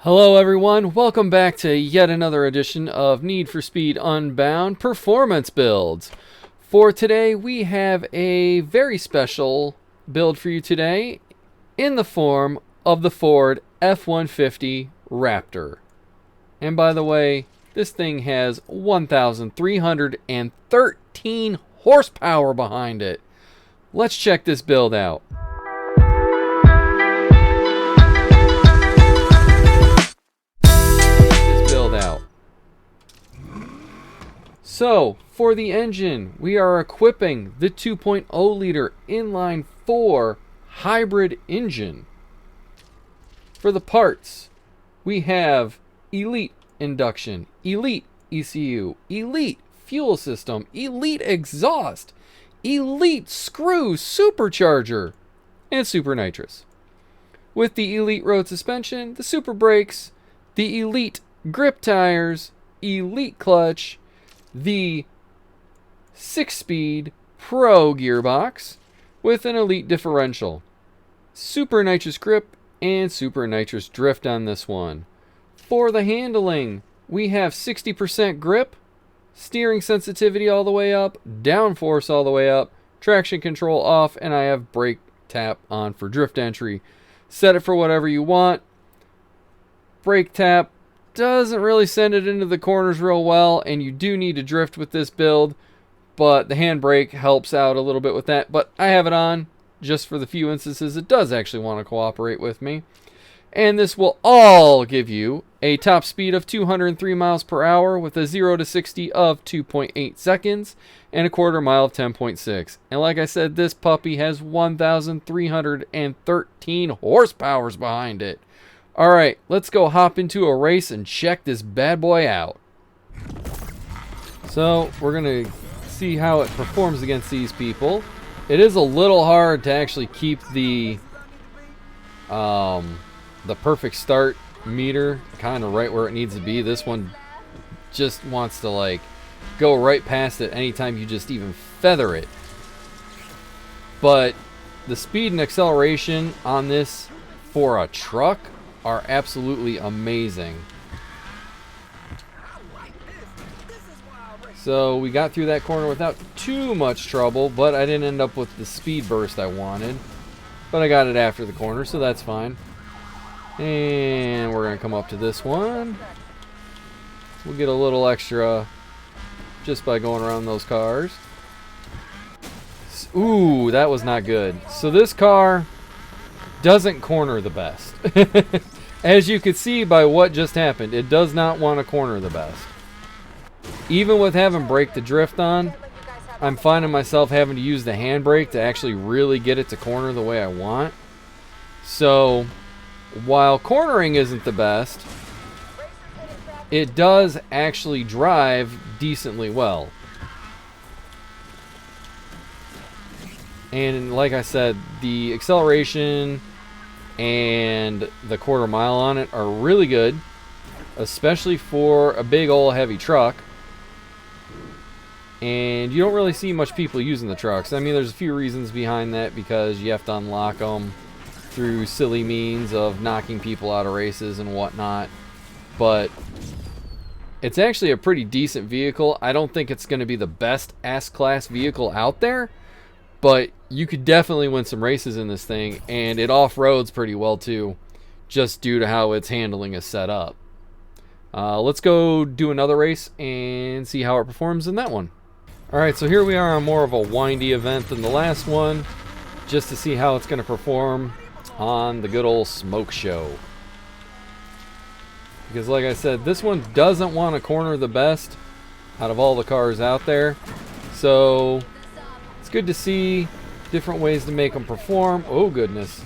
Hello everyone, welcome back to yet another edition of Need for Speed Unbound Performance Builds. For today we have a very special build for you today in the form of the Ford F150 Raptor. And by the way, this thing has 1,313 horsepower behind it. Let's check this build out. So, for the engine, we are equipping the 2.0 liter inline 4 hybrid engine. For the parts, we have Elite induction, Elite ECU, Elite fuel system, Elite exhaust, Elite screw supercharger, and super nitrous. With the Elite road suspension, the super brakes, the Elite grip tires, Elite clutch, the 6-speed Pro gearbox with an Elite differential, super nitrous grip, and super nitrous drift on this one. For the handling, we have 60% grip, steering sensitivity all the way up, downforce all the way up, traction control off, and I have brake tap on for drift entry. Set it for whatever you want. Brake tap doesn't really send it into the corners real well, and you do need to drift with this build, but the handbrake helps out a little bit with that. But I have it on just for the few instances it does actually want to cooperate with me. And this will all give you a top speed of 203 miles per hour with a 0 to 60 of 2.8 seconds and a quarter mile of 10.6. And like I said, this puppy has 1,313 horsepower behind it. Alright, let's go hop into a race and check this bad boy out. So, we're going to see how it performs against these people. It is a little hard to actually keep the perfect start meter kind of right where it needs to be. This one just wants to like go right past it anytime you just even feather it. But the speed and acceleration on this for a truck are absolutely amazing. So we got through that corner without too much trouble, but I didn't end up with the speed burst I wanted. But I got it after the corner, so that's fine. And we're going to come up to this one. We'll get a little extra just by going around those cars. Ooh, that was not good. So this car doesn't corner the best. As you can see by what just happened, it does not want to corner the best. Even with having brake to drift on, I'm finding myself having to use the handbrake to actually really get it to corner the way I want. So, while cornering isn't the best, it does actually drive decently well. And like I said, the acceleration and the quarter mile on it are really good, especially for a big old heavy truck. And you don't really see much people using the trucks. I mean, there's a few reasons behind that, because you have to unlock them through silly means of knocking people out of races and whatnot. But it's actually a pretty decent vehicle. I don't think it's going to be the best S-Class vehicle out there, but you could definitely win some races in this thing, and it off-roads pretty well too, just due to how its handling is set up. Let's go do another race and see how it performs in that one. Alright, so here we are on more of a windy event than the last one, just to see how it's going to perform on the good old smoke show. Because like I said, this one doesn't want to corner the best out of all the cars out there, so it's good to see different ways to make them perform. Oh goodness,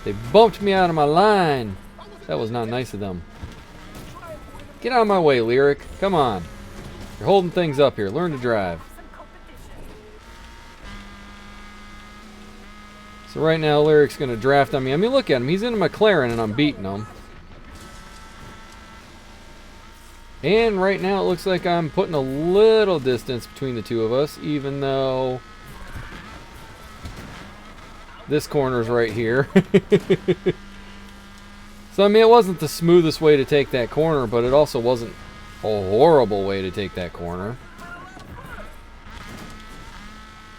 they bumped me out of my line. That was not nice of them. Get out of my way, Lyric. Come on, you're holding things up here. Learn to drive. So right now Lyric's gonna draft on me. I mean, look at him, he's in a McLaren and I'm beating him. And right now it looks like I'm putting a little distance between the two of us, even though this corner's right here. So, I mean, it wasn't the smoothest way to take that corner, but it also wasn't a horrible way to take that corner.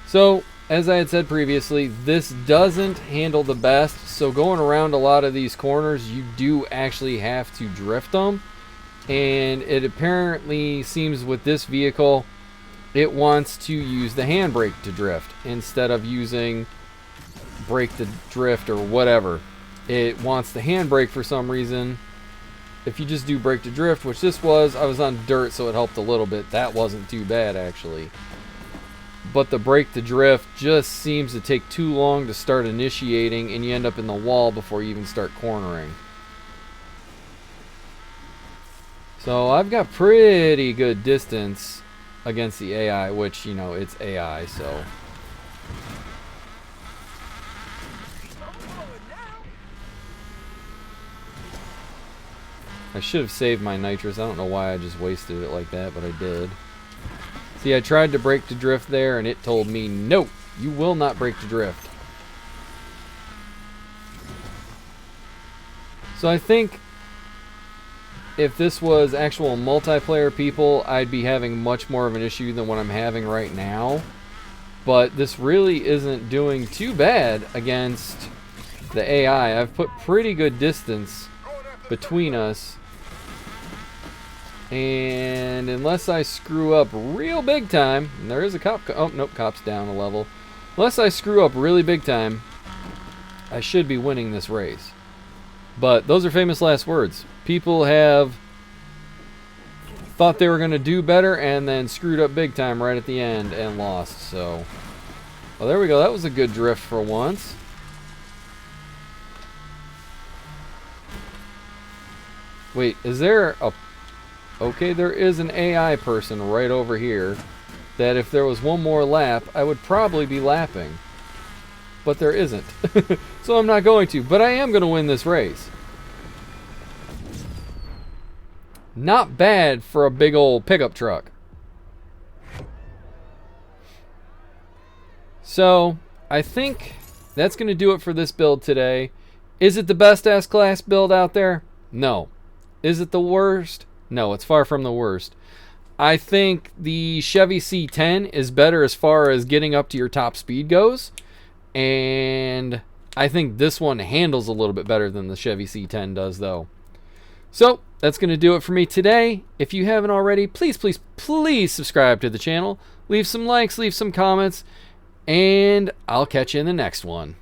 So, as I had said previously, this doesn't handle the best. So, going around a lot of these corners, you do actually have to drift them. And it apparently seems with this vehicle, it wants to use the handbrake to drift instead of using brake to drift or whatever. It wants the handbrake for some reason. If you just do brake to drift, which this was, I was on dirt, so it helped a little bit. That wasn't too bad, actually. But the brake to drift just seems to take too long to start initiating, and you end up in the wall before you even start cornering. So I've got pretty good distance against the AI, which, you know, it's AI, so. I should have saved my nitrous. I don't know why I just wasted it like that, but I did. See, I tried to brake to drift there, and it told me, no, you will not brake to drift. So I think if this was actual multiplayer people, I'd be having much more of an issue than what I'm having right now. But this really isn't doing too bad against the AI. I've put pretty good distance between us. And unless I screw up real big time, and there is a cop. Oh, nope, cop's down a level. Unless I screw up really big time, I should be winning this race. But those are famous last words. People have thought they were going to do better and then screwed up big time right at the end and lost. So, well, there we go. That was a good drift for once. Wait, is there a... Okay, there is an AI person right over here that if there was one more lap, I would probably be lapping. But there isn't. So I'm not going to. But I am going to win this race. Not bad for a big old pickup truck. So, I think that's going to do it for this build today. Is it the best S-Class build out there? No. Is it the worst? No, it's far from the worst. I think the Chevy C10 is better as far as getting up to your top speed goes. And I think this one handles a little bit better than the Chevy C10 does, though. So, that's going to do it for me today. If you haven't already, please, please, please subscribe to the channel. Leave some likes, leave some comments, and I'll catch you in the next one.